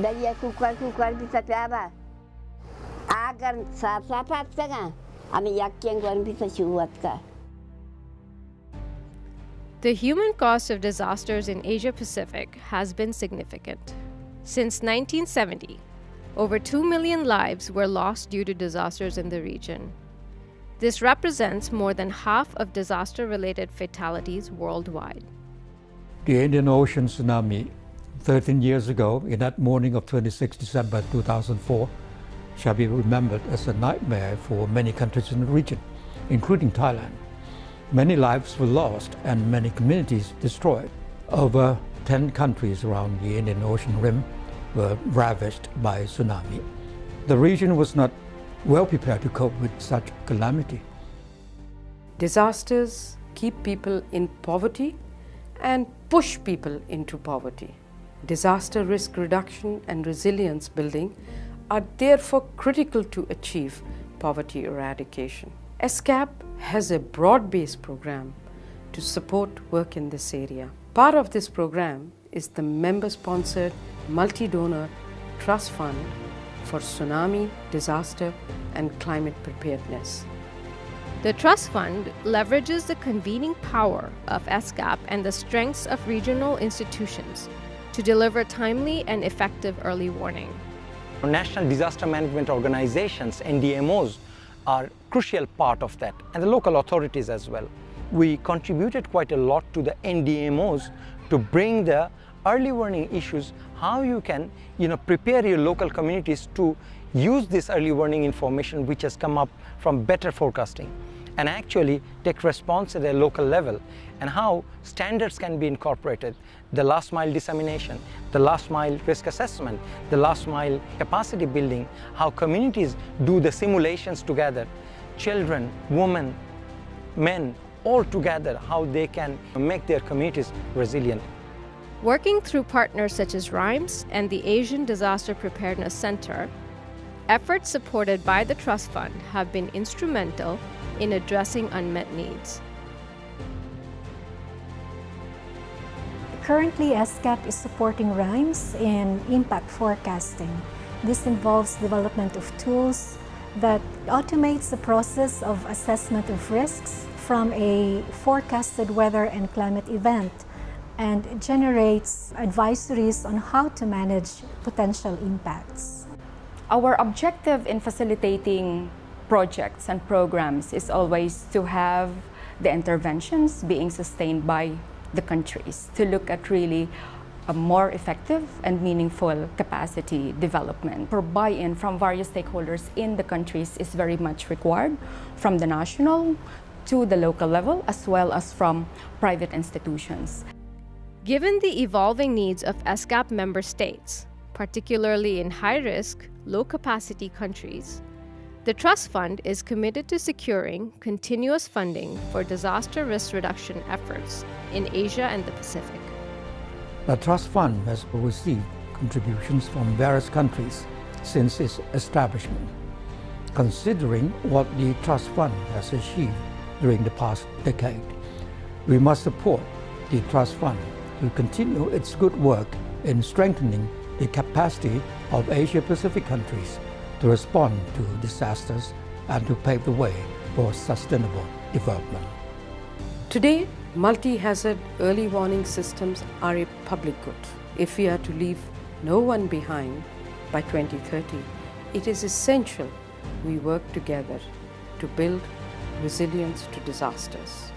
Dari kukar bisa apa? Agar sapat tengah, ami yakin gua bisa cuat ka. The human cost of disasters in Asia-Pacific has been significant. Since 1970, over 2 million lives were lost due to disasters in the region. This represents more than half of disaster-related fatalities worldwide. The Indian Ocean Tsunami 13 years ago, in that morning of 26 December 2004, shall be remembered as a nightmare for many countries in the region, including Thailand. Many lives were lost and many communities destroyed. Over 10 countries around the Indian Ocean rim were ravaged by tsunami. The region was not well prepared to cope with such calamity. Disasters keep people in poverty and push people into poverty. Disaster risk reduction and resilience building are therefore critical to achieve poverty eradication. ESCAP has a broad-based program to support work in this area. Part of this program is the member-sponsored multi-donor trust fund for tsunami, disaster, and climate preparedness. The Trust Fund leverages the convening power of ESCAP and the strengths of regional institutions to deliver timely and effective early warning. National disaster management organizations, NDMOs, are a crucial part of that, and the local authorities as well. We contributed quite a lot to the NDMOs to bring the early warning issues, how you can prepare your local communities to use this early warning information which has come up from better forecasting, and actually take response at a local level, and how standards can be incorporated, the last mile dissemination, the last mile risk assessment, the last mile capacity building, how communities do the simulations together, children, women, men, all together, how they can make their communities resilient. Working through partners such as RIMES and the Asian Disaster Preparedness Center, efforts supported by the Trust Fund have been instrumental in addressing unmet needs. Currently, ESCAP is supporting RIMES in impact forecasting. This involves development of tools that automates the process of assessment of risks from a forecasted weather and climate event and generates advisories on how to manage potential impacts. Our objective in facilitating projects and programs is always to have the interventions being sustained by the countries, to look at really a more effective and meaningful capacity development. For buy-in from various stakeholders in the countries is very much required, from the national to the local level, as well as from private institutions. Given the evolving needs of ESCAP member states, particularly in high-risk, low-capacity countries, the Trust Fund is committed to securing continuous funding for disaster risk reduction efforts in Asia and the Pacific. The Trust Fund has received contributions from various countries since its establishment. Considering what the Trust Fund has achieved during the past decade, we must support the Trust Fund to continue its good work in strengthening the capacity of Asia-Pacific countries to respond to disasters and to pave the way for sustainable development. Today, multi-hazard early warning systems are a public good. If we are to leave no one behind by 2030, it is essential we work together to build resilience to disasters.